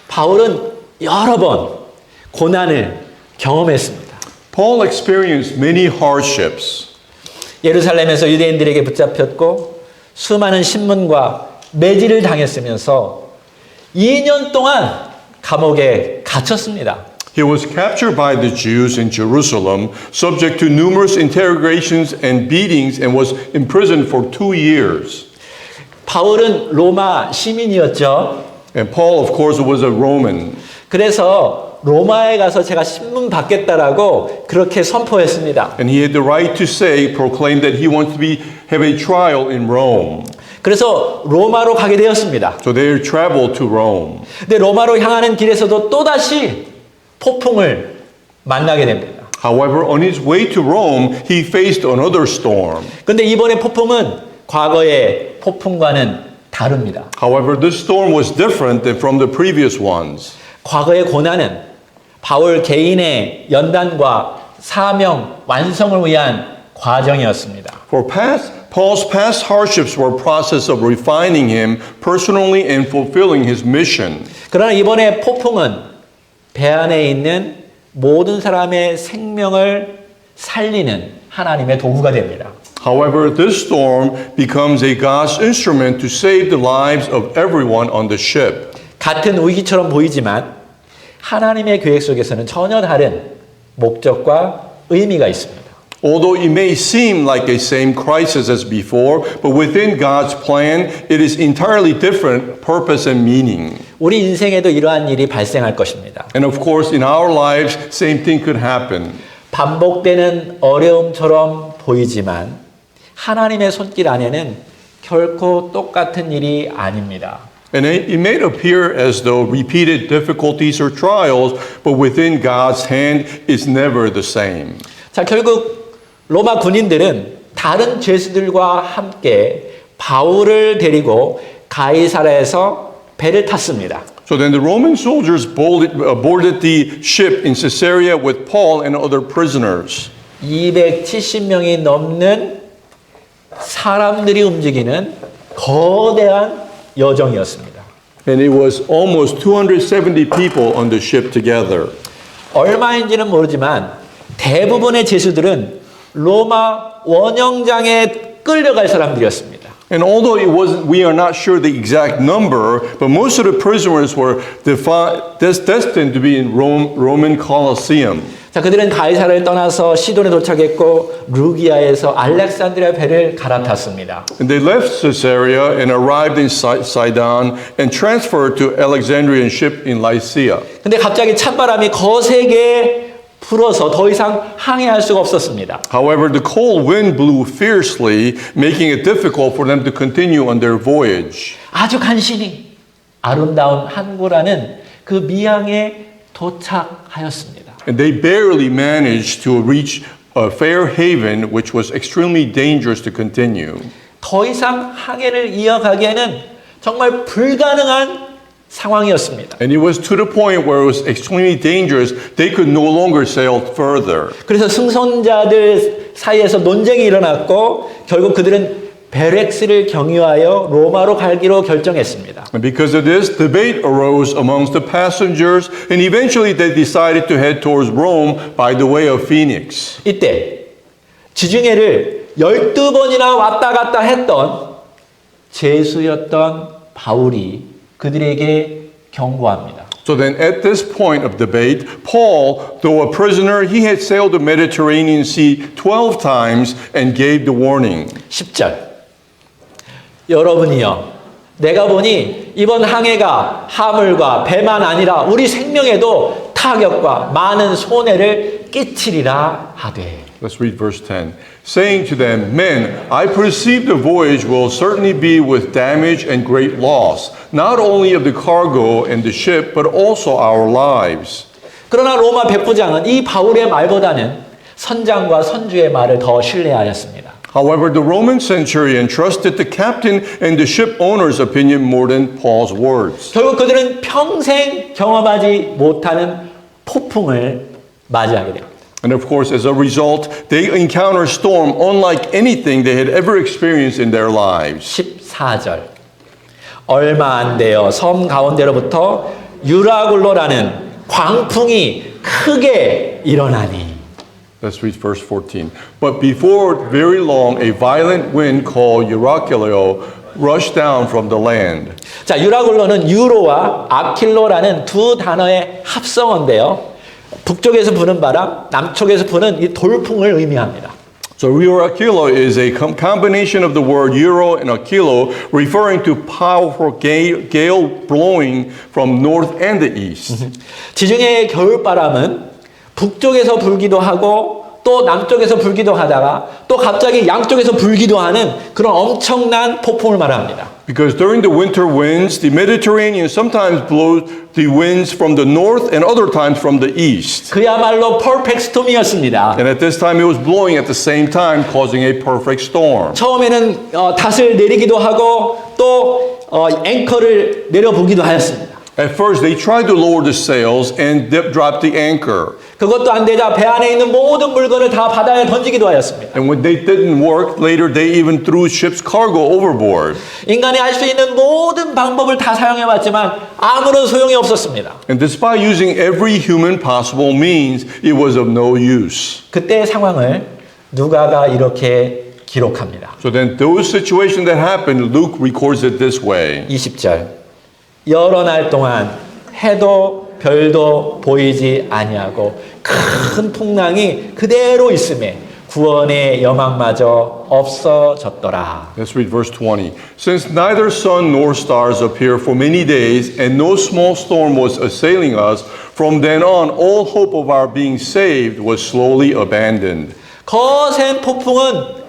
바울은 여러 번 고난을 경험했습니다. Paul experienced many hardships. 예루살렘에서 유대인들에게 붙잡혔고 수많은 신문과 매질을 당했으면서 2년 동안 감옥에 갇혔습니다. He was captured by the Jews in Jerusalem, subject to numerous interrogations and beatings, and was imprisoned for 2 years. 바울은 로마 시민이었죠. And Paul, of course, was a Roman. 그래서 로마에 가서 제가 신문 받겠다라고 그렇게 선포했습니다. And he had the right to say, proclaim that he wants to have a trial in Rome. 그래서 로마로 가게 되었습니다. So they traveled to Rome. 근데 로마로 향하는 길에서도 또다시 폭풍을 만나게 됩니다. However, on his way to Rome, he faced another storm. 근데 이번에 폭풍은 과거의 폭풍과는 다릅니다. However, this storm was different than from the previous ones. 과거의 고난은 바울 개인의 연단과 사명 완성을 위한 과정이었습니다. Paul's past hardships were a process of refining him personally and fulfilling his mission. 그러나 이번에 폭풍은 배 안에 있는 모든 사람의 생명을 살리는 하나님의 도구가 됩니다. However, this storm becomes a God's instrument to save the lives of everyone on the ship. 같은 위기처럼 보이지만 하나님의 계획 속에서는 전혀 다른 목적과 의미가 있습니다. Although it may seem like the same crisis as before, but within God's plan, it is entirely different purpose and meaning. 우리 인생에도 이러한 일이 발생할 것입니다. And of course, in our lives, same thing could happen. 반복되는 어려움처럼 보이지만 하나님의 손길 안에는 결코 똑같은 일이 아닙니다. And it may appear as though repeated difficulties or trials, but within God's hand is never the same. 자, 결국 로마 군인들은 다른 죄수들과 함께 바울을 데리고 가이사라에서 배를 탔습니다. So then the Roman soldiers boarded the ship in Caesarea with Paul and other prisoners. 270명이 넘는 사람들이 움직이는 거대한 여정이었습니다. And it was almost 270 people on the ship together. 얼마인지는 모르지만 대부분의 죄수들은 로마 원형장에 끌려갈 사람들이었습니다. And although we are not sure the exact number, but most of the prisoners were destined to be in Roman Colosseum. 자, 그들은 가이사라를 떠나서 시돈에 도착했고 루기아에서 알렉산드리아 배를 갈아탔습니다. And they left Caesarea and arrived in Sidon and transferred to Alexandrian ship in Lycia. 근데 갑자기 찬바람이 거세게 불어서 더 이상 항해할 수가 없었습니다. However, the cold wind blew fiercely, making it difficult for them to continue on their voyage. 아주 간신히 아름다운 항구라는 그 미항에 도착하였습니다. And they barely managed to reach a fair haven, which was extremely dangerous to continue. 더 이상 항해를 이어가기에는 정말 불가능한 상황이었습니다. And it was to the point where it was extremely dangerous. They could no longer sail further. 그래서 승선자들 사이에서 논쟁이 일어났고 결국 그들은 베렉스를 경유하여 로마로 가기로 결정했습니다. And because of this, debate arose amongst the passengers, and eventually they decided to head towards Rome by the way of Phoenix. 이때 지중해를 12번이나 왔다 갔다 했던 죄수였던 바울이 그들에게 경고합니다. So then at this point of debate, Paul, though a prisoner, he had sailed the Mediterranean Sea 12 times and gave the warning. 10절. 여러분이요, 내가 보니 이번 항해가 하물과 배만 아니라 우리 생명에도 타격과 많은 손해를 끼치리라 하되. Let's read verse 10. Saying to them, Men, I perceive the voyage will certainly be with damage and great loss, not only of the cargo and the ship, but also our lives. 그러나 로마 백부장은 이 바울의 말보다는 선장과 선주의 말을 더 신뢰하였습니다. However, the Roman centurion trusted the captain and the ship owner's opinion more than Paul's words. 결국 그들은 평생 경험하지 못하는 폭풍을 맞이하게 됩니다. And of course, as a result, they encounter storm unlike anything they had ever experienced in their lives. 14절. 얼마 안 되어 섬 가운데로부터 유라굴로라는 광풍이 크게 일어나니. Let's read verse 14. But before very long, a violent wind called Eurycleo rushed down from the land. 자, 유라굴로는 유로와 아킬로라는 두 단어의 합성어인데요. 북쪽에서 부는 바람, 남쪽에서 부는 이 돌풍을 의미합니다. So Eurycleo is a combination of the word euro and akilo, referring to powerful gale blowing from north and the east. 지중해의 겨울바람은 북쪽에서 불기도 하고 또 남쪽에서 불기도 하다가 또 갑자기 양쪽에서 불기도 하는 그런 엄청난 폭풍을 말합니다. Because during the winter winds, the Mediterranean sometimes blows the winds from the north and other times from the east. 그야말로 퍼펙트 스톰이었습니다. And at this time it was blowing at the same time, causing a perfect storm. 처음에는 닷을 내리기도 하고 또 앵커를 내려보기도 하였습니다. At first they tried to lower the sails and drop the anchor. 그것도 안 되자 배 안에 있는 모든 물건을 다 바다에 던지기도 하였습니다. And when they didn't work, later they even threw ship's cargo overboard. 인간이 할 수 있는 모든 방법을 다 사용해봤지만 아무런 소용이 없었습니다. And despite using every human possible means, it was of no use. 그때의 상황을 누가가 이렇게 기록합니다. So then those situations that happened, Luke records it this way. 20절 여러 날 동안 해도 별도 보이지 아니하고 큰 풍랑이 그대로 있음에 구원의 여망마저 없어졌더라. Let's read verse 20. Since neither sun nor stars appeared for many days, and no small storm was assailing us, from then on all hope of our being saved was slowly abandoned. 거센 폭풍은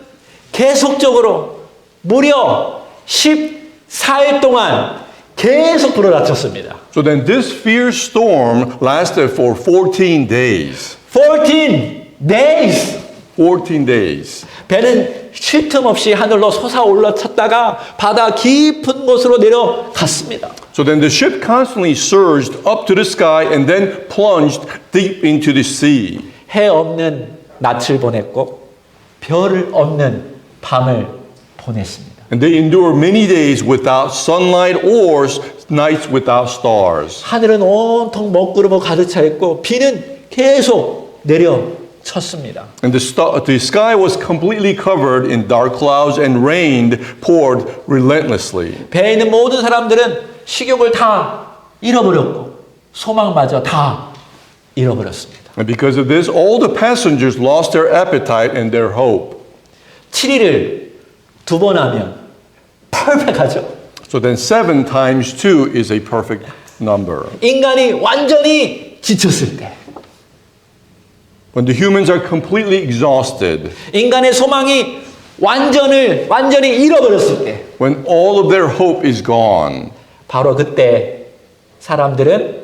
계속적으로 무려 14일 동안 계속 불어닥쳤습니다. So then this fierce storm lasted for 14 days. 14 days! 14 days. 배는 쉴 틈 없이 하늘로 솟아올라쳤다가 바다 깊은 곳으로 내려갔습니다. So then the ship constantly surged up to the sky and then plunged deep into the sea. 해 없는 낯을 보냈고 별 없는 밤을 보냈습니다. And they endured many days without sunlight or nights without stars. 하늘은 온통 먹구름으로 가득 차 있고 비는 계속 내려쳤습니다. And the sky was completely covered in dark clouds and rain poured relentlessly. 배에 있는 모든 사람들은 식욕을 다 잃어버렸고 소망마저 다 잃어버렸습니다. And because of this, all the passengers lost their appetite and their hope. 7일을 두 번 하면 퍼펙트하죠. So then 7 times 2 is a perfect number. 인간이 완전히 지쳤을 때, When the humans are completely exhausted, 인간의 소망이 완전히 잃어버렸을 때, when all of their hope is gone, 바로 그때 사람들은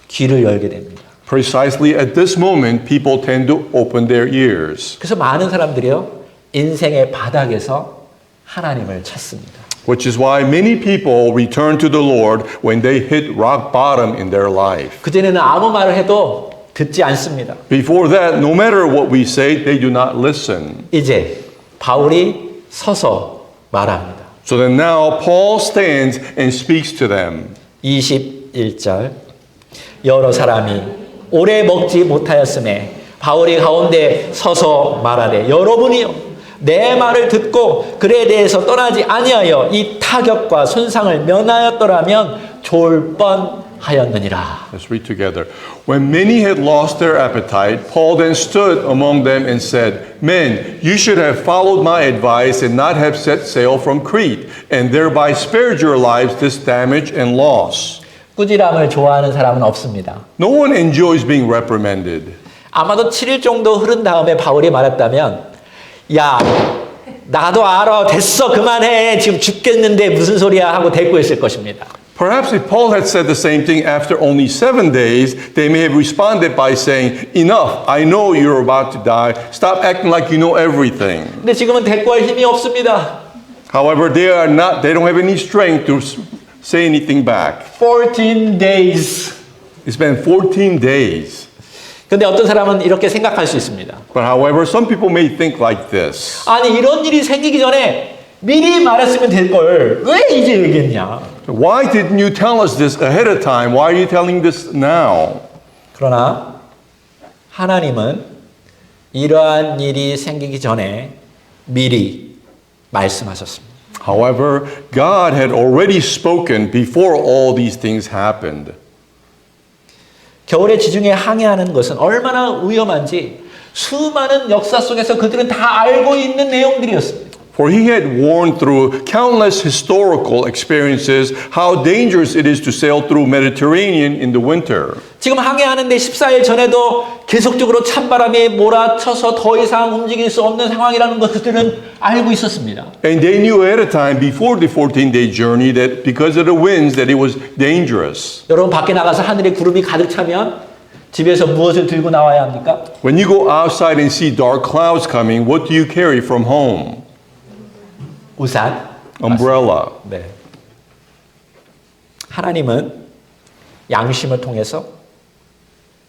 귀를 열게 됩니다. precisely at this moment, people tend to open their ears. 그래서 많은 사람들이요, 인생의 바닥에서 하나님을 찾습니다. Which is why many people return to the Lord when they hit rock bottom in their life. 그전에는 아무 말을 해도 듣지 않습니다. Before that, no matter what we say, they do not listen. 이제 바울이 서서 말합니다. So then now Paul stands and speaks to them. 21절 여러 사람이 오래 먹지 못하였음에 바울이 가운데 서서 말하되 여러분이요 내 말을 듣고 글에 대해서 떠나지 아니하여 이 타격과 손상을 면하였더라면 좋을 뻔하였느니라. Let's read together. When many had lost their appetite, Paul then stood among them and said, Men, you should have followed my advice and not have set sail from Crete, and thereby spared your lives this damage and loss. 꾸지람을 좋아하는 사람은 없습니다. No one enjoys being reprimanded. 아마도 7일 정도 흐른 다음에 바울이 말했다면 야 나도 알아 됐어 그만해 지금 죽겠는데 무슨 소리야 하고 대꾸했을 것입니다. Perhaps if Paul had said the same thing after only 7 days, they may have responded by saying, Enough, I know you're about to die. Stop acting like you know everything. 근데 지금은 대꾸할 힘이 없습니다. However, they don't have any strength to say anything back. 14 days. It's been 14 days. 근데 어떤 사람은 이렇게 생각할 수 있습니다. But however, some people may think like this. 아니 이런 일이 생기기 전에 미리 말했으면 될 걸 왜 이제 얘기했냐? Why didn't you tell us this ahead of time? Why are you telling this now? 그러나 하나님은 이러한 일이 생기기 전에 미리 말씀하셨습니다. However, God had already spoken before all these things happened. 겨울의 지중해 항해하는 것은 얼마나 위험한지 수많은 역사 속에서 그들은 다 알고 있는 내용들이었습니다. For he had warned through countless historical experiences how dangerous it is to sail through Mediterranean in the winter. 지금 항해하는데 14일 전에도 계속적으로 찬바람이 몰아쳐서 더 이상 움직일 수 없는 상황이라는 것들은 알고 있었습니다. And they knew ahead of time before the 14-day journey that because of the winds that it was dangerous. 여러분 밖에 나가서 하늘에 구름이 가득 차면 집에서 무엇을 들고 나와야 합니까? When you go outside and see dark clouds coming, what do you carry from home? 우산, Umbrella. 네. 하나님은 양심을 통해서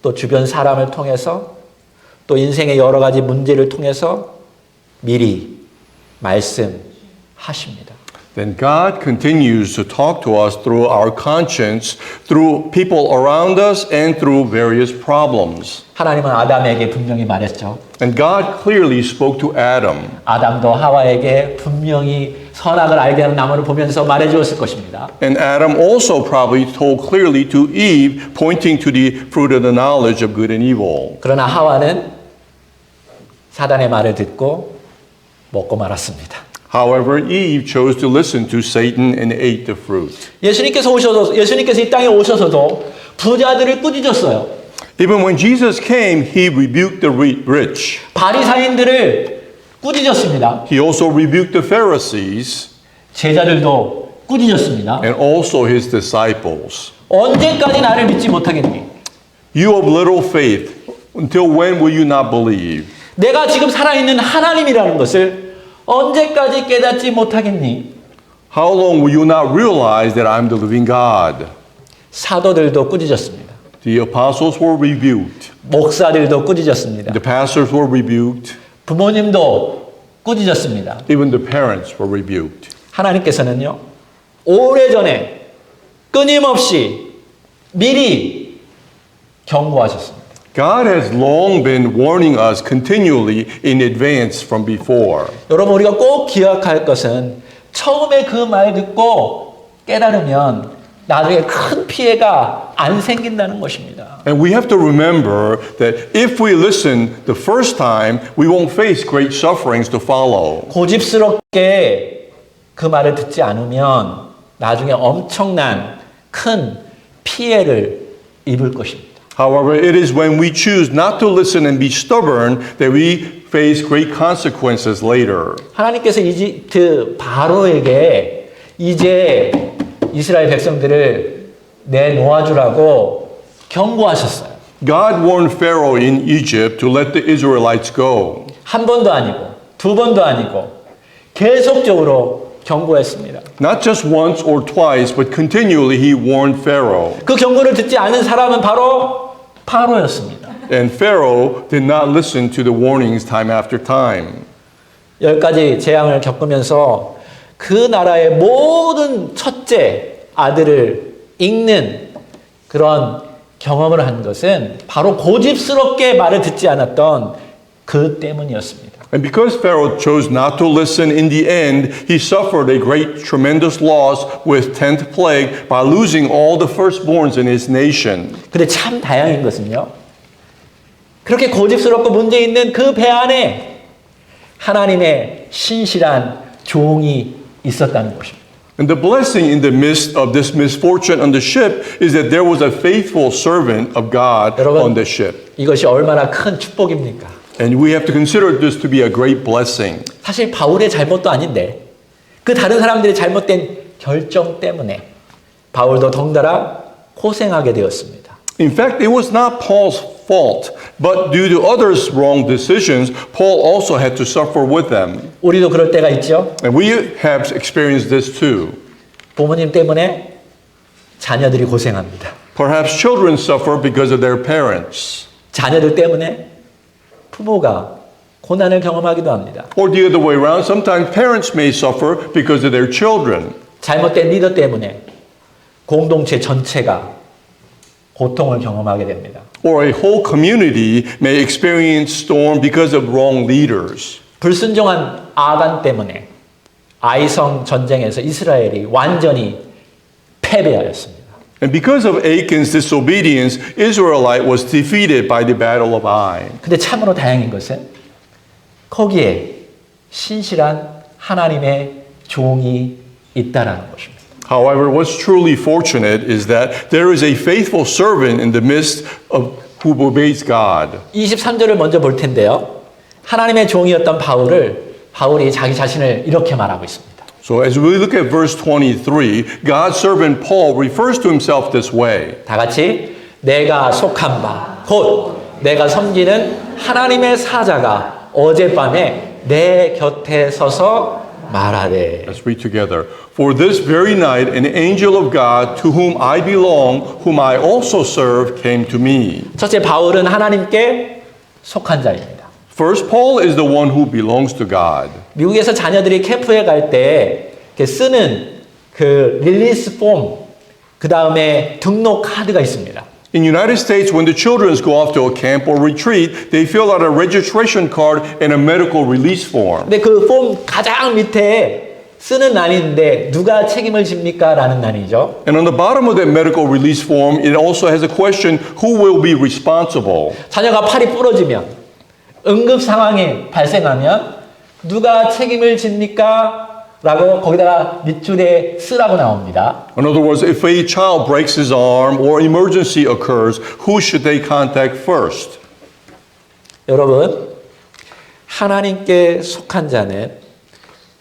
또 주변 사람을 통해서 또 인생의 여러 가지 문제를 통해서 미리 말씀하십니다. Then God continues to talk to us through our conscience, through people around us, and through various problems. 하나님은 아담에게 분명히 말했죠. And God clearly spoke to Adam. 아담도 하와에게 분명히 선악을 알게 하는 나무를 보면서 말해주었을 것입니다. And Adam also probably told clearly to Eve, pointing to the fruit of the knowledge of good and evil. 그러나 하와는 사단의 말을 듣고 먹고 말았습니다. However, Eve chose to listen to Satan and ate the fruit. 예수님께서 이 땅에 오셔서도 부자들을 꾸짖었어요. Even when Jesus came, he rebuked the rich. 바리사인들을 꾸짖었습니다. He also rebuked the Pharisees 제자들도 꾸짖었습니다. and also his disciples. 언제까지 나를 믿지 못하겠니? You of little faith, until when will you not believe? 내가 지금 살아있는 하나님이라는 것을 언제까지 깨닫지 못하겠니? How long will you not realize that I'm the living God? 사도들도 꾸짖었습니다. The apostles were rebuked. 목사들도 꾸짖었습니다. The pastors were rebuked. 부모님도 꾸짖었습니다. Even the parents were rebuked. 하나님께서는요, 오래전에 끊임없이 미리 경고하셨습니다. God has long been warning us continually in advance from before. 여러분, 우리가 꼭 기억할 것은 처음에 그 말 듣고 깨달으면 나중에 큰 피해가 안 생긴다는 것입니다. And we have to remember that if we listen the first time, we won't face great sufferings to follow. 고집스럽게 그 말을 듣지 않으면 나중에 엄청난 큰 피해를 입을 것입니다. However, it is when we choose not to listen and be stubborn that we face great consequences later. 하나님께서 이집트 바로에게 이제 이스라엘 백성들을 내놓아주라고 경고하셨어요. God warned Pharaoh in Egypt to let the Israelites go. 한 번도 아니고 두 번도 아니고 계속적으로 경고했습니다. Not just once or twice, but continually he warned Pharaoh. 그 경고를 듣지 않은 사람은 바로 파로였습니다. And Pharaoh did not listen to the warnings time after time. 10가지 재앙을 겪으면서 그 나라의 모든 첫째 아들을 잃는 그런 경험을 한 것은 바로 고집스럽게 말을 듣지 않았던 그 때문이었습니다. And because Pharaoh chose not to listen in the end, he suffered a great, tremendous loss with 10th plague by losing all the firstborns in his nation. 근데 참 다행인 것은요. 그렇게 고집스럽고 문제 있는 그 배 안에 하나님의 신실한 종이 있었다는 것입니다. And the blessing in the midst of this misfortune on the ship is that there was a faithful servant of God on the ship. 이것이 얼마나 큰 축복입니까? And we have to consider this to be a great blessing. 사실 바울의 잘못도 아닌데 그 다른 사람들의 잘못된 결정 때문에 바울도 덩달아 고생하게 되었습니다. In fact, it was not Paul's fault, but due to others' wrong decisions, Paul also had to suffer with them. 우리도 그럴 때가 있죠. And we have experienced this too. 부모님 때문에 자녀들이 고생합니다. Perhaps children suffer because of their parents. 자녀들 때문에 부모가 고난을 경험하기도 합니다. Or the other way around, sometimes parents may suffer because of their children. 잘못된 리더 때문에 공동체 전체가 고통을 경험하게 됩니다. Or a whole community may experience storm because of wrong leaders. 불순종한 아간 때문에 아이성 전쟁에서 이스라엘이 완전히 패배하였습니다. And because of Achan's disobedience, Israelite was defeated by the battle of Ai. 근데 참으로 다행인 것은 거기에 신실한 하나님의 종이 있다라는 것입니다. However, what's truly fortunate is that there is a faithful servant in the midst of who obeys God. 23절을 먼저 볼 텐데요. 하나님의 종이었던 바울이 자기 자신을 이렇게 말하고 있습니다. So as we look at verse 23, God's servant Paul refers to himself this way. 다 같이 내가 속한 바, 곧 내가 섬기는 하나님의 사자가 어젯밤에 내 곁에 서서 말하되. Let's read together. For this very night an angel of God to whom I belong, whom I also serve, came to me. 첫째, 바울은 하나님께 속한 자입니다. First, Paul is the one who belongs to God. 미국에서 자녀들이 캠프에 갈 때 쓰는 그 릴리스 폼, 그 다음에 등록 카드가 있습니다. In United States, when the children go off to a camp or retreat, they fill out a registration card and a medical release form. 근데 그 폼 가장 밑에 쓰는 난이인데 누가 책임을 집니까? 라는 난이죠. And on the bottom of that medical release form, it also has a question, who will be responsible? 자녀가 팔이 부러지면 응급 상황이 발생하면 누가 책임을 집니까? 라고 거기다가 밑줄에 쓰라고 나옵니다. In other words, if a child breaks his arm or emergency occurs, who should they contact first? 여러분, 하나님께 속한 자는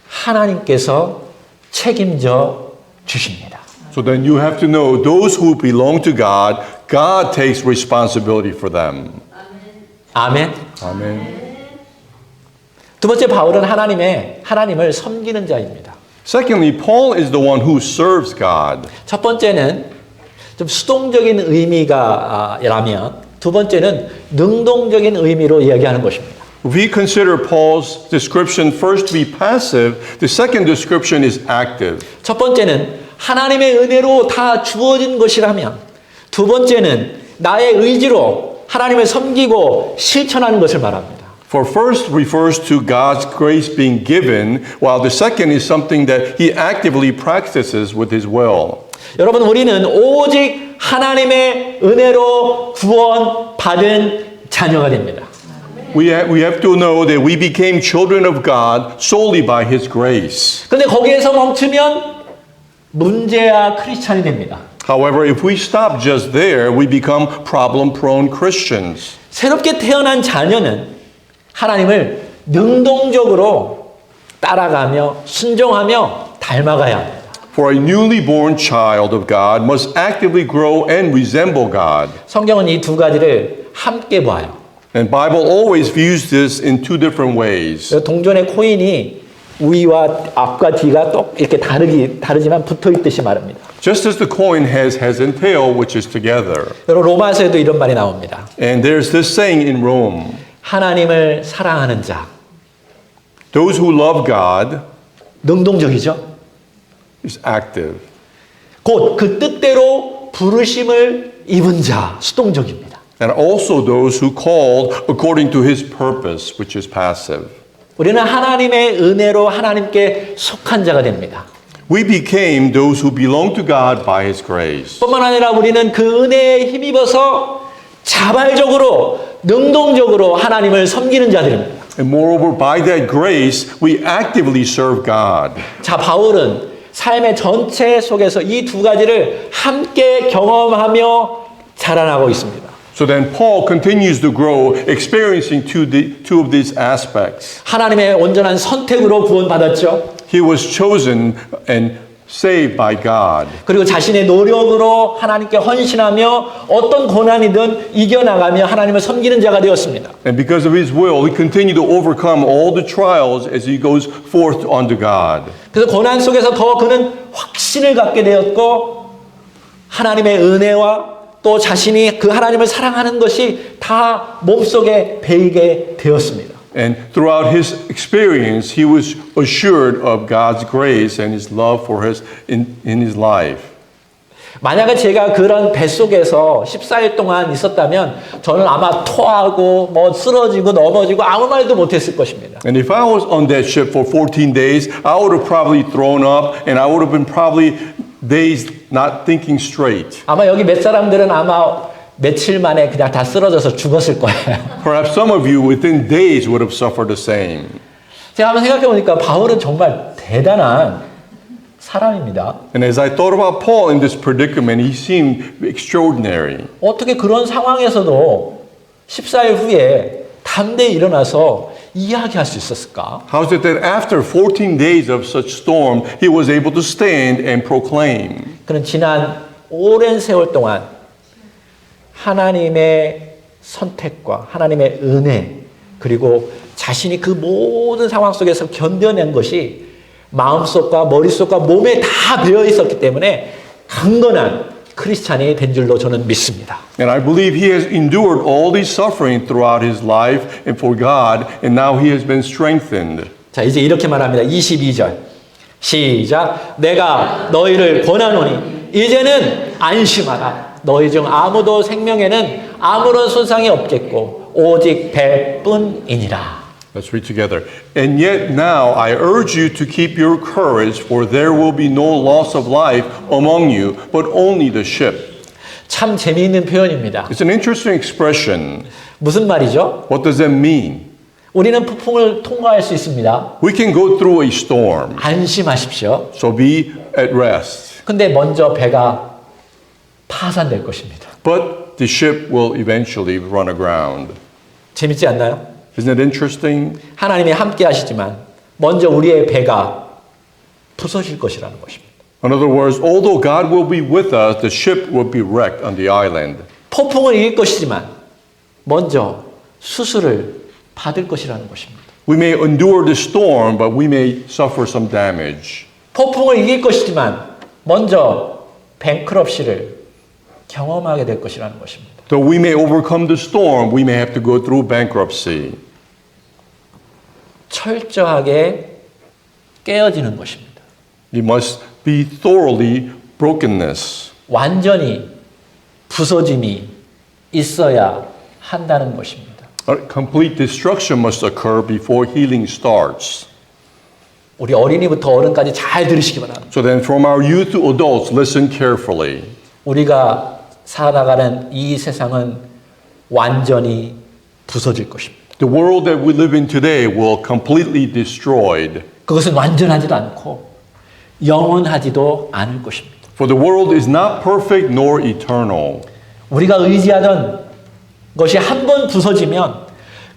하나님께서 책임져 주십니다. So then you have to know those who belong to God, God takes responsibility for them. 아멘. Amen. 두 번째, 바울은 하나님을 섬기는 자입니다. Secondly, Paul is the one who serves God. 첫 번째는 좀 수동적인 의미가라면 두 번째는 능동적인 의미로 이야기하는 것입니다. If we consider Paul's description first to be passive, the second description is active. 첫 번째는 하나님의 은혜로 다 주어진 것이라면 두 번째는 나의 의지로 하나님을 섬기고 실천하는 것을 말합니다. For first refers to God's grace being given, while the second is something that he actively practices with his will. 여러분, 우리는 오직 하나님의 은혜로 구원받은 자녀가 됩니다. We have to know that we became children of God solely by his grace. 근데 거기에서 멈추면 문제야 크리스찬이 됩니다. However, if we stop just there, we become problem-prone Christians. 새롭게 태어난 자녀는 하나님을 능동적으로 따라가며 순종하며 닮아가야 합니다. For a newly born child of God must actively grow and resemble God. 성경은 이 두 가지를 함께 봐요. And Bible always views this in two different ways. 동전의 코인이 위와 앞과 뒤가 똑 이렇게 다르지만 붙어 있듯이 말합니다. Just as the coin has heads and tail, which is together. 여러분, 로마서에도 이런 말이 나옵니다. And there's this saying in Rome, 하나님을 사랑하는 자, those who love God 능동적이죠. is active. 곧 그 뜻대로 부르심을 입은 자, 수동적입니다. And also those who called according to his purpose, which is passive. 우리는 하나님의 은혜로 하나님께 속한 자가 됩니다. We became those who belong to God by his grace. 뿐만 아니라 우리는 그 은혜에 힘입어서 자발적으로 능동적으로 하나님을 섬기는 자들입니다. And moreover, by that grace, we actively serve God. 자, 바울은 삶의 전체 속에서 이 두 가지를 함께 경험하며 자라나고 있습니다. So then Paul continues to grow, experiencing two of these aspects. 하나님의 온전한 선택으로 구원받았죠. He was chosen and saved by God. 그리고 자신의 노력으로 하나님께 헌신하며 어떤 고난이든 이겨나가며 하나님을 섬기는 자가 되었습니다. And because of his will, he continued to overcome all the trials as he goes forth unto God. 그래서 고난 속에서 더 그는 확신을 갖게 되었고 하나님의 은혜와 또 자신이 그 하나님을 사랑하는 것이 다 몸속에 배이게 되었습니다. And throughout his experience, he was assured of God's grace and his love for in his life. 만약에 제가 그런 뱃속에서 14일 동안 있었다면 저는 아마 토하고 뭐 쓰러지고 넘어지고 아무 말도 못했을 것입니다. And if I was on that ship for 14 days, I would have probably thrown up and I would have been probably dazed, not thinking straight. 아마 여기 몇 사람들은 아마 며칠 만에 그냥 다 쓰러져서 죽었을 거예요. Perhaps some of you within days would have suffered the same. 제가 한번 생각해 보니까 바울은 정말 대단한 사람입니다. And as I thought about Paul in this predicament, he seemed extraordinary. 어떻게 그런 상황에서도 14일 후에 담대히 일어나서 이야기할 수 있었을까? How is it that after 14 days of such storm, he was able to stand and proclaim? 그는 지난 오랜 세월 동안 하나님의 선택과 하나님의 은혜 그리고 자신이 그 모든 상황 속에서 견뎌낸 것이 마음속과 머릿속과 몸에 다 배어 있었기 때문에 강건한 크리스찬이 된 줄로 저는 믿습니다. And I believe he has endured all these suffering throughout his life and for God, and now he has been strengthened. 자, 이제 이렇게 말합니다. 22절. 시작. 내가 너희를 권하노니 이제는 안심하라. 너희 중 아무도 생명에는 아무런 손상이 없겠고 오직 배뿐이니라. Let's read together. And yet now I urge you to keep your courage, for there will be no loss of life among you, but only the ship. 참 재미있는 표현입니다. It's an interesting expression. 무슨 말이죠? What does that mean? 우리는 폭풍을 통과할 수 있습니다. We can go through a storm, 안심하십시오. so be at rest. 근데 먼저 배가 파산될 것입니다. But the ship will eventually run aground. 재밌지 않나요? Isn't it interesting? 하나님이 함께 하시지만 먼저 우리의 배가 부서질 것이라는 것입니다. In other words, although God will be with us, the ship will be wrecked on the island. 폭풍을 이길 것이지만 먼저 수술을 받을 것이라는 것입니다. We may endure the storm, but we may suffer some damage. 폭풍을 이길 것이지만 먼저 뱅크럽시를 경험하게 될 것이라는 것입니다. Though we may overcome the storm, we may have to go through bankruptcy. 철저하게 깨어지는 것입니다. It must be thoroughly brokenness. 완전히 부서짐이 있어야 한다는 것입니다. A complete destruction must occur before healing starts. 우리 어린이부터 어른까지 잘 들으시기 바랍니다. So then from our youth to adults, listen carefully. 우리가 살아가는 이 세상은 완전히 부서질 것입니다. The world that we live in today will completely destroyed. 그것은 완전하지도 않고 영원하지도 않을 것입니다. For the world is not perfect nor eternal. 우리가 의지하던 것이 한 번 부서지면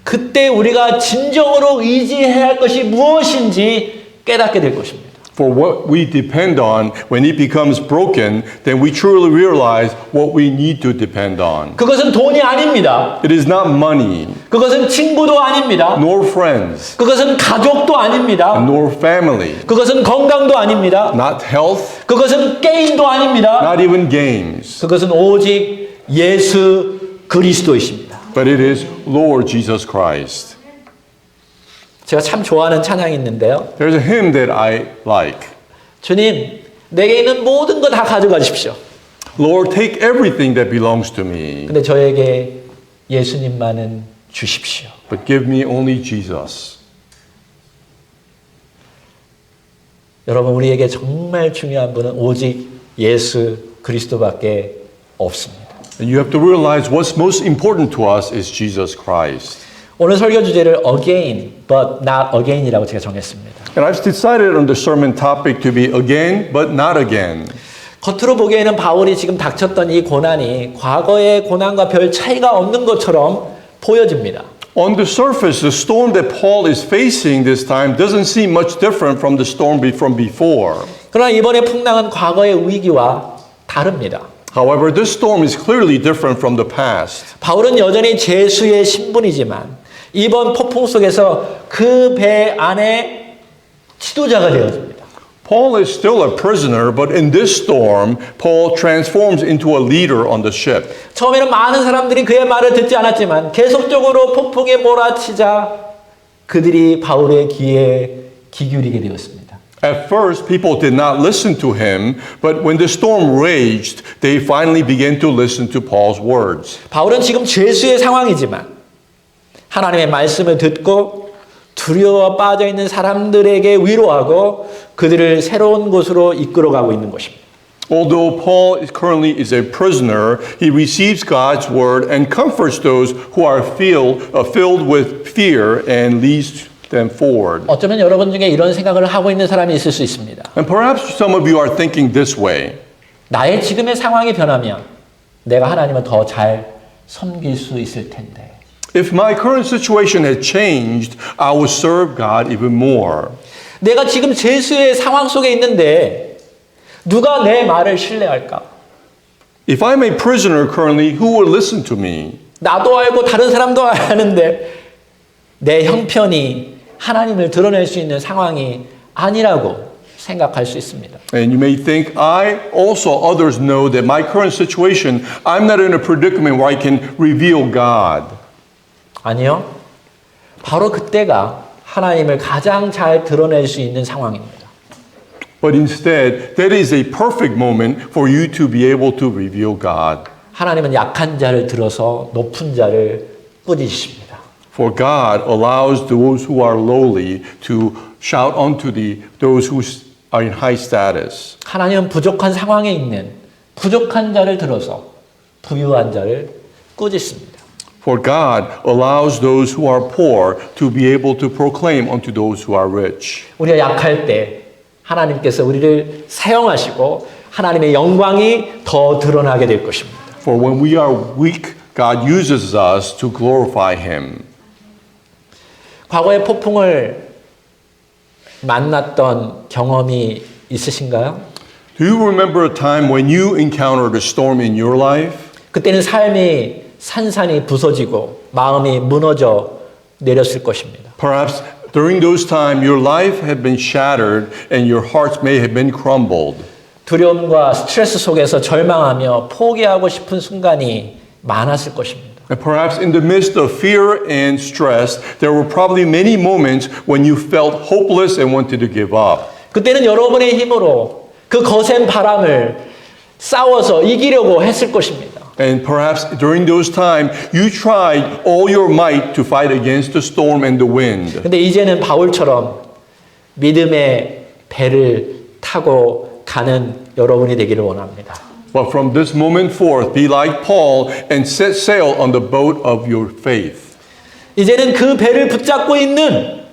그때 우리가 진정으로 의지해야 할 것이 무엇인지 깨닫게 될 것입니다. For what we depend on, when it becomes broken, then we truly realize what we need to depend on. 그것은 돈이 아닙니다. It is not money, 그것은 친구도 아닙니다. nor friends, 그것은 가족도 아닙니다. nor family, 그것은 건강도 아닙니다. not health, 그것은 게임도 아닙니다. not even games, 그것은 오직 예수 그리스도이십니다. but it is Lord Jesus Christ. 제가 참 좋아하는 찬양이 있는데요. There's a hymn that I like. 주님, 내게 있는 모든 거 다 가져가십시오. Lord, take everything that belongs to me, 근데 저에게 예수님만은 주십시오. but give me only Jesus. 여러분, 우리에게 정말 중요한 분은 오직 예수 그리스도밖에 없습니다. And you have to realize what's most important to us is Jesus Christ. 오늘 설교 주제를 again, but not again이라고 제가 정했습니다. And I've decided on the sermon topic to be again, but not again. 겉으로 보기에는 바울이 지금 닥쳤던 이 고난이 과거의 고난과 별 차이가 없는 것처럼 보여집니다. On the surface, the storm that Paul is facing this time doesn't seem much different from the storm from before. 그러나 이번에 풍랑은 과거의 위기와 다릅니다. However, this storm is clearly different from the past. 바울은 여전히 제수의 신분이지만 이번 폭풍 속에서 그 배 안에 지도자가 되어집니다. Paul is still a prisoner, but in this storm, Paul transforms into a leader on the ship. 처음에는 많은 사람들이 그의 말을 듣지 않았지만 계속적으로 폭풍에 몰아치자 그들이 바울의 귀에 귀 기울이게 되었습니다. At first, people did not listen to him, but when the storm raged, they finally began to listen to Paul's words. 바울은 지금 죄수의 상황이지만 하나님의 말씀을 듣고 두려워 빠져 있는 사람들에게 위로하고 그들을 새로운 곳으로 이끌어가고 있는 것입니다. Although Paul currently is a prisoner, he receives God's word and comforts those who are filled with fear and leads them forward. 어쩌면 여러분 중에 이런 생각을 하고 있는 사람이 있을 수 있습니다. And perhaps some of you are thinking this way. 나의 지금의 상황이 변하면 내가 하나님을 더 잘 섬길 수 있을 텐데. If my current situation had changed, I would serve God even more. 내가 지금 죄수의 상황 속에 있는데 누가 내 말을 신뢰할까? If I'm a prisoner currently, who will listen to me? 나도 알고 다른 사람도 아는데 내 형편이 하나님을 드러낼 수 있는 상황이 아니라고 생각할 수 있습니다. And you may think, others know that my current situation, I'm not in a predicament where I can reveal God. 아니요. 바로 그때가 하나님을 가장 잘 드러낼 수 있는 상황입니다. But instead, that is a perfect moment for you to be able to reveal God. 하나님은 약한 자를 들어서 높은 자를 뿌리십니다. For God allows those who are lowly to shout unto those who are in high status. 하나님은 부족한 상황에 있는 부족한 자를 들어서 부유한 자를 꾸짖습니다. For God allows those who are poor to be able to proclaim unto those who are rich. 우리가 약할 때 하나님께서 우리를 사용하시고 하나님의 영광이 더 드러나게 될 것입니다. For when we are weak, God uses us to glorify Him. 과거에 폭풍을 만났던 경험이 있으신가요? Do you remember a time when you encountered a storm in your life? 그때는 삶이 산산이 부서지고 마음이 무너져 내렸을 것입니다. Perhaps during those times your life had been shattered and your hearts may have been crumbled. 두려움과 스트레스 속에서 절망하며 포기하고 싶은 순간이 많았을 것입니다. And perhaps in the midst of fear and stress, there were probably many moments when you felt hopeless and wanted to give up. 그때는 여러분의 힘으로 그 거센 바람을 싸워서 이기려고 했을 것입니다. And perhaps during those times, you tried all your might to fight against the storm and the wind. 근데 이제는 바울처럼 믿음의 배를 타고 가는 여러분이 되기를 원합니다. But from this moment forth, be like Paul and set sail on the boat of your faith. 이제는 그 배를 붙잡고 있는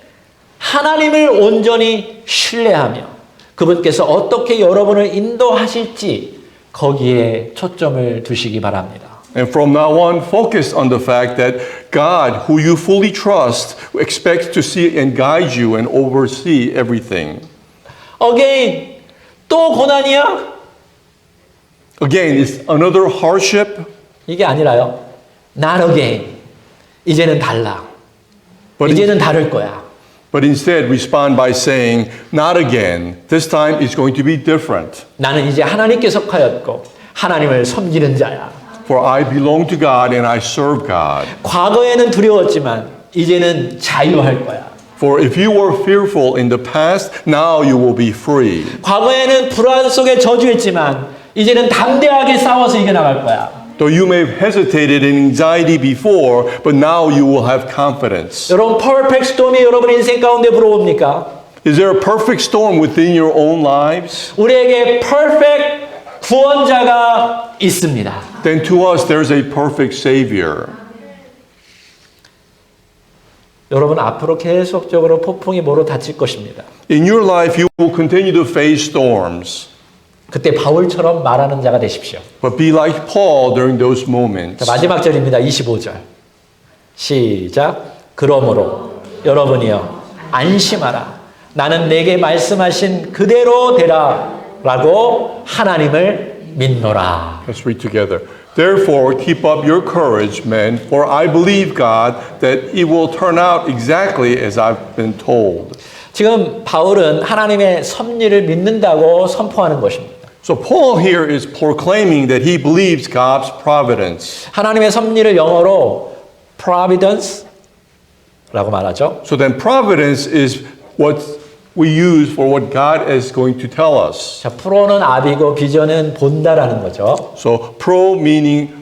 하나님을 온전히 신뢰하며 그분께서 어떻게 여러분을 인도하실지 거기에 초점을 두시기 바랍니다. And from now on, focus on the fact that God, who you fully trust, expects to see and guide you and oversee everything. Again, 또 고난이야? Again, it's another hardship. 이게 아니라요. Not again. 이제는 달라. But, 이제는 다를 거야. but instead, respond by saying, not again. This time it's going to be different. 나는 이제 하나님께 속하였고 하나님을 섬기는 자야. For I belong to God and I serve God. 과거에는 두려웠지만 이제는 자유할 거야. For if you were fearful in the past, now you will be free. 과거에는 불안 속에 저주했지만 이제는 담대하게 싸워서 이겨나갈 거야. Though you may have hesitated in anxiety before, but now you will have confidence. 여러분, 퍼펙트 스톰이 여러분 인생 가운데 불어옵니까? Is there a perfect storm within your own lives? 우리에게 퍼펙트 구원자가 있습니다. Then to us there's a perfect Savior. 여러분 앞으로 계속적으로 폭풍이 모로 닥칠 것입니다. In your life you will continue to face storms. 그때 바울처럼 말하는 자가 되십시오. But be like Paul during those moments. 자, 마지막 절입니다. 25절. 시작. 그러므로 여러분이여 안심하라. 나는 내게 말씀하신 그대로 되라. 라고 하나님을 믿노라. Let's read together. Therefore, keep up your courage, men, for I believe God that it will turn out exactly as I've been told. 지금 바울은 하나님의 섭리를 믿는다고 선포하는 것입니다. So Paul here is proclaiming that he believes God's providence. 하나님의 섭리를 영어로 providence, 라고 말하죠. So then providence is what we use for what God is going to tell us. 자, 프로는 앞이고 비전은 본다라는 거죠. So pro meaning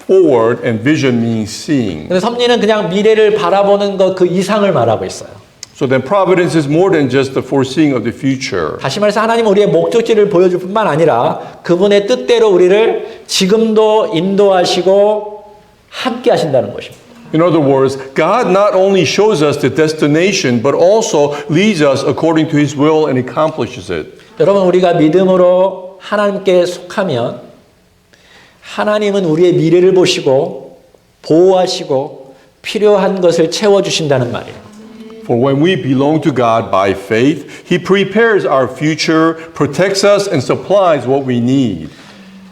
forward and vision meaning seeing. 근데 섭리는 그냥 미래를 바라보는 것 그 이상을 말하고 있어요. So then providence is more than just the foreseeing of the future. 다시 말해서 하나님은 우리의 목적지를 보여줄 뿐만 아니라 그분의 뜻대로 우리를 지금도 인도하시고 함께 하신다는 것입니다. In other words, God not only shows us the destination, but also leads us according to His will and accomplishes it. 여러분, 우리가 믿음으로 하나님께 속하면 하나님은 우리의 미래를 보시고 보호하시고 필요한 것을 채워주신다는 말이에요. For when we belong to God by faith, He prepares our future, protects us, and supplies what we need.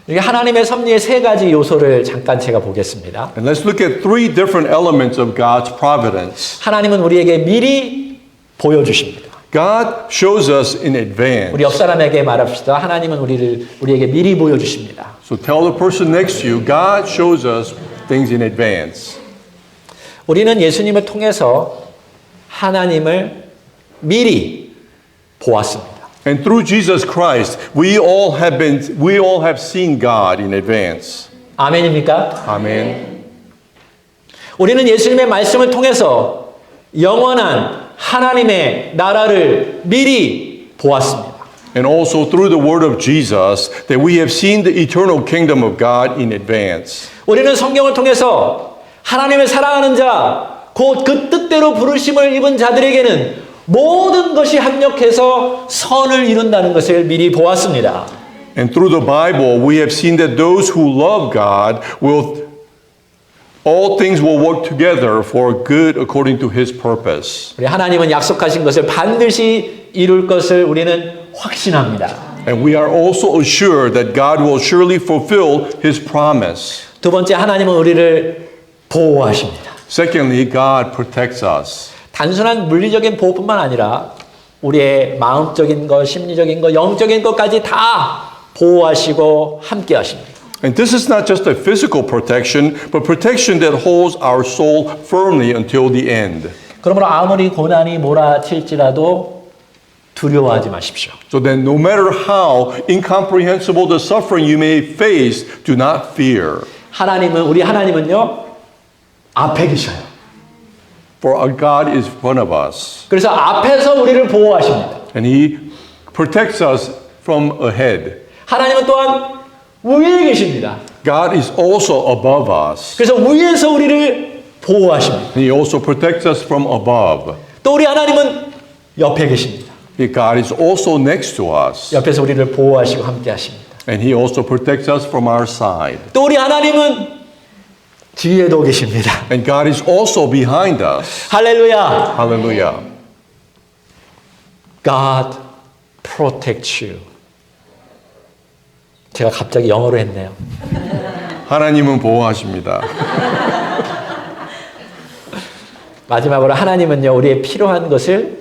이게 하나님의 섭리의 세 가지 요소를 잠깐 제가 보겠습니다. And let's look at three different elements of God's providence. 하나님은 우리에게 미리 보여주십니다. God shows us in advance. 우리 옆 사람에게 말합시다. 하나님은 우리에게 미리 보여주십니다. So tell the person next to you, God shows us things in advance. 우리는 예수님을 통해서 하나님을 미리 보았습니다. And through Jesus Christ, we all have seen God in advance. 아멘입니까? Amen. 우리는 예수님의 말씀을 통해서 영원한 하나님의 나라를 미리 보았습니다. And also through the word of Jesus, that we have seen the eternal kingdom of God in advance. 우리는 성경을 통해서 하나님을 사랑하는 자, 곧 그 뜻대로 부르심을 입은 자들에게는 모든 것이 합력해서 선을 이룬다는 것을 미리 보았습니다. And through the Bible, we have seen that those who love God all things will work together for good according to His purpose. 우리 하나님은 약속하신 것을 반드시 이룰 것을 우리는 확신합니다. And we are also assured that God will surely fulfill His promise. 두 번째, 하나님은 우리를 보호하십니다. Secondly, God protects us. 단순한 물리적인 보호뿐만 아니라 우리의 마음적인 것, 심리적인 것, 영적인 것까지 다 보호하시고 함께 하십니다. And this is not just a physical protection, but protection that holds our soul firmly until the end. 그러므로 아무리 고난이 몰아칠지라도 두려워하지 마십시오. So then no matter how incomprehensible the suffering you may face, do not fear. 우리 하나님은요, 앞에 계셔요. For our God is in front of us. 그래서 앞에서 우리를 보호하십니다. And He protects us from ahead. 하나님은 또한 위에 계십니다. God is also above us. 그래서 위에서 우리를 보호하십니다. And He also protects us from above. 또 우리 하나님은 옆에 계십니다. God is also next to us. 옆에서 우리를 보호하시고 함께 하십니다. And He also protects us from our side. 또 우리 하나님은 뒤에도 계십니다. And God is also behind us. 할렐루야. Hallelujah. God protects you. 제가 갑자기 영어로 했네요. 하나님은 보호하십니다. 마지막으로 하나님은요, 우리의 필요한 것을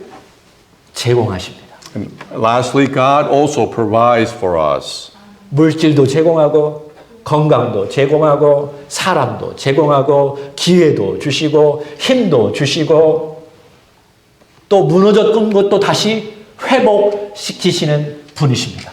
제공하십니다. And lastly, God also provides for us. 물질도 제공하고 건강도 제공하고 사람도 제공하고 기회도 주시고 힘도 주시고 또 무너졌던 것도 다시 회복시키시는 분이십니다.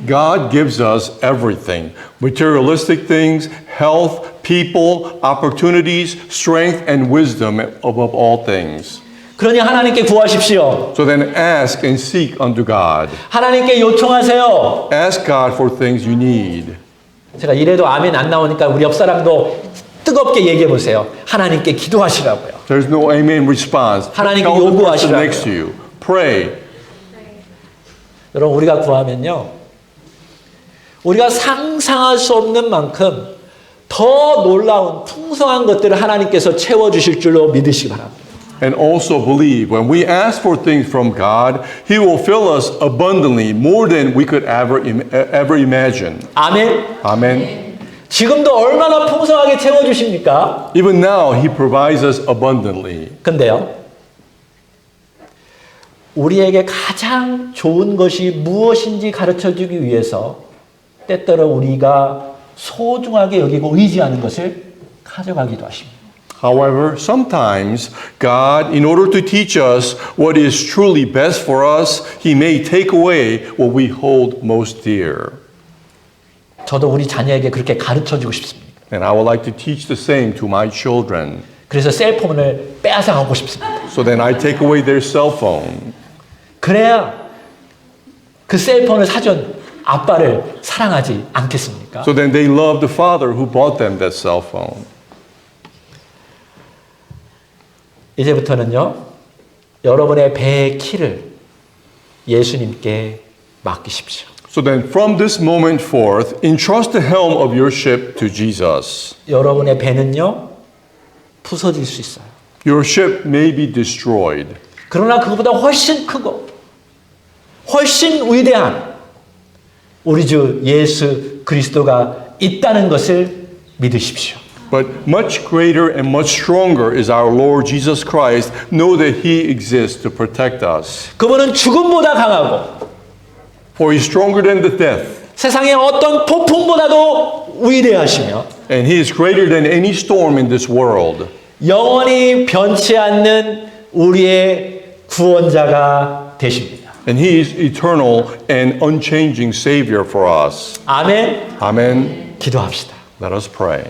God gives us everything. Materialistic things, health, people, opportunities, strength, and wisdom above all things. 그러니 하나님께 구하십시오. So then ask and seek unto God. 하나님께 요청하세요. Ask God for things you need. 제가 이래도 아멘 안 나오니까 우리 옆 사람도 뜨겁게 얘기해 보세요. 하나님께 기도하시라고요. There's no amen response. 하나님께 Tell the person 요구하시라고요. next to you. Pray. 여러분, 우리가 구하면요, 우리가 상상할 수 없는 만큼 더 놀라운 풍성한 것들을 하나님께서 채워주실 줄로 믿으시기 바랍니다. And also believe when we ask for things from God, He will fill us abundantly, more than we could ever imagine. 아멘. Amen. 지금도 얼마나 풍성하게 채워주십니까? Even now, He provides us abundantly. 근데요, 우리에게 가장 좋은 것이 무엇인지 가르쳐주기 위해서 때때로 우리가 소중하게 여기고 의지하는 것을 가져가기도 하십니다. However, sometimes God, in order to teach us what is truly best for us, He may take away what we hold most dear. 저도 우리 자녀에게 그렇게 가르쳐주고 싶습니다. And I would like to teach the same to my children. 그래서 셀폰을 빼앗아가고 싶습니다. So then I take away their cell phone. 그래야 그 셀폰을 사준 아빠를 사랑하지 않겠습니까? So then they love the father who bought them that cell phone. 이제부터는요, 여러분의 배의 키를 예수님께 맡기십시오. So then from this moment forth, entrust the helm of your ship to Jesus. 여러분의 배는요, 부서질 수 있어요. Your ship may be destroyed. 그러나 그거보다 훨씬 크고, 훨씬 위대한 우리 주 예수 그리스도가 있다는 것을 믿으십시오. But much greater and much stronger is our Lord Jesus Christ. Know that He exists to protect us. 그분은 죽음보다 강하고 For He's stronger than the death. 세상의 어떤 폭풍보다도 위대하시며 And He is greater than any storm in this world. 영원히 변치 않는 우리의 구원자가 되십니다. And He is eternal and unchanging Savior for us. 아멘. Amen. 기도합시다. Let us pray.